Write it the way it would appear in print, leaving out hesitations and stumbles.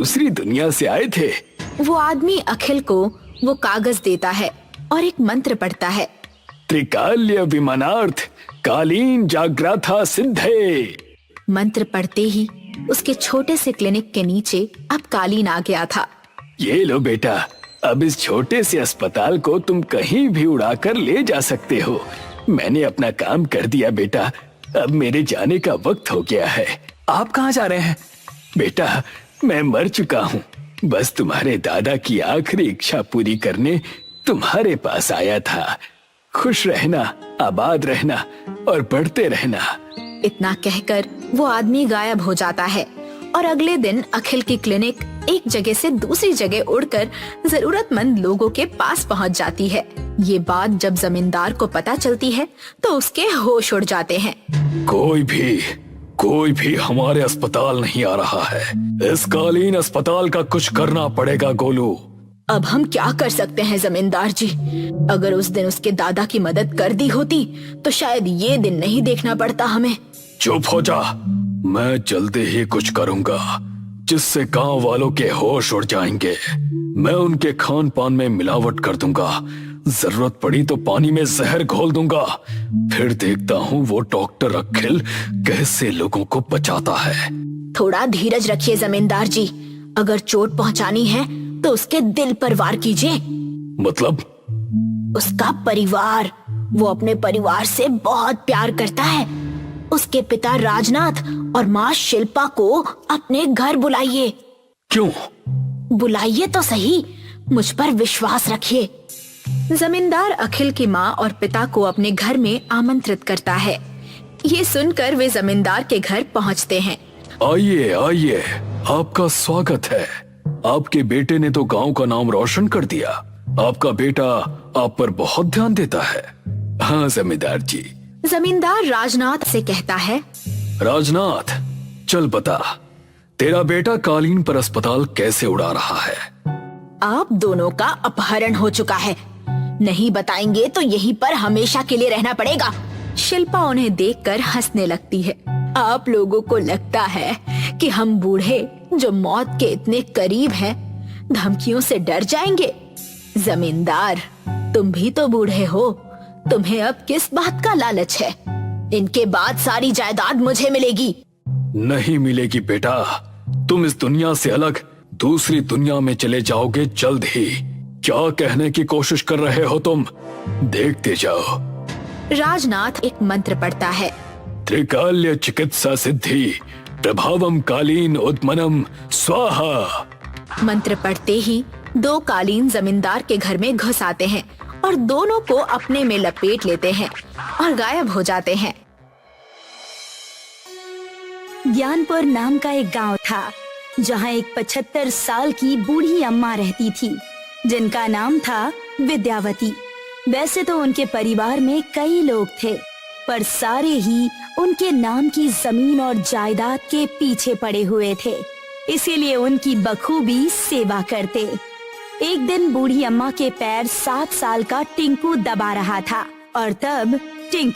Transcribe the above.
दूसरी दुनिया से आए थे। वो आदमी अखिल को वो कागज देता है और एक मंत्र पढ़ता है। त्रिकाल्य विमानार्थ कालीन जाग्रथा सिद्धे। मंत्र पढ़ते ही उसके छोटे से क्लिनिक के नीचे अब कालीन आ गया था। ये लो बेटा, अब इस छोटे से अस्पताल को तुम कहीं भी उड़ाकर ले जा सकते हो। मैंने अपना काम कर दिया बेटा, अब मेरे जाने का वक्त हो गया है। आप कहाँ जा रहे हैं? बेटा, मैं मर चुका हूँ, बस तुम्हारे दादा की आखिरी इच्छा पूरी करने तुम्हारे पास आया था। खुश रहना, आबाद रहना और बढ़ते रहना। इतना कहकर वो आदमी गायब हो जाता है और अगले दिन अखिल की क्लिनिक एक जगह से दूसरी जगह उड़कर जरूरतमंद लोगों के पास पहुंच जाती है। ये बात जब जमींदार को पता चलती है तो उसके होश उड़ जाते हैं। कोई भी हमारे अस्पताल नहीं आ रहा है। इस कालीन अस्पताल का कुछ करना पड़ेगा गोलू। अब हम क्या कर सकते हैं जमींदार जी? अगर उस दिन उसके दादा की मदद कर दी होती तो शायद ये दिन नहीं देखना पड़ता हमें। चुप हो जा, मैं जल्दी ही कुछ करूंगा जिससे गांव वालों के होश उड़ जाएंगे। मैं उनके खान पान में मिलावट कर दूंगा, जरूरत पड़ी तो पानी में जहर घोल दूंगा। फिर देखता हूँ वो डॉक्टर अखिल कैसे लोगों को बचाता है। थोड़ा धीरज रखिए जमींदार जी, अगर चोट पहुंचानी है तो उसके दिल पर वार कीजिए। मतलब? उसका परिवार, वो अपने परिवार से बहुत प्यार करता है। उसके पिता राजनाथ और माँ शिल्पा को अपने घर बुलाइए। क्यों? बुलाइए तो सही, मुझ पर विश्वास रखिए। जमींदार अखिल की माँ और पिता को अपने घर में आमंत्रित करता है। ये सुनकर वे जमींदार के घर पहुँचते हैं। आइए आइए, आपका स्वागत है। आपके बेटे ने तो गांव का नाम रोशन कर दिया। आपका बेटा आप पर बहुत ध्यान देता है। हाँ जमींदार जी। जमींदार राजनाथ से कहता है, राजनाथ, चल बता, तेरा बेटा कालीन पर अस्पताल कैसे उड़ा रहा है? आप दोनों का अपहरण हो चुका है। नहीं बताएंगे तो यहीं पर हमेशा के लिए रहना पड़ेगा। शिल्पा उन्हें देखकर हंसने लगती है। आप लोगों को लगता है कि हम बूढ़े जो मौत के इतने करीब हैं, धमकियों से डर जाएंगे? जमींदार, तुम भी तो बूढ़े हो, तुम्हें अब किस बात का लालच है? इनके बाद सारी जायदाद मुझे मिलेगी। नहीं मिलेगी बेटा, तुम इस दुनिया से अलग दूसरी दुनिया में चले जाओगे जल्द ही। क्या कहने की कोशिश कर रहे हो तुम? देखते जाओ। राजनाथ एक मंत्र पढ़ता है। त्रिकाल्य चिकित्सा सिद्धि प्रभावम कालीन उद्मनम स्वाहा। मंत्र पढ़ते ही दो कालीन जमींदार के घर में घुस आते हैं और दोनों को अपने में लपेट लेते हैं और गायब हो जाते हैं। ज्ञानपुर नाम का एक गांव था जहां एक 75 साल की बूढ़ी अम्मा रहती थी जिनका नाम था विद्यावती। वैसे तो उनके परिवार में कई लोग थे, पर सारे ही उनके नाम की जमीन और जायदाद के पीछे पड़े हुए थे, इसीलिए उनकी बखूबी सेवा करते। एक दिन बूढ़ी अम्मा के पैर 7 साल का टिंकू दबा रहा था और तब टिंकू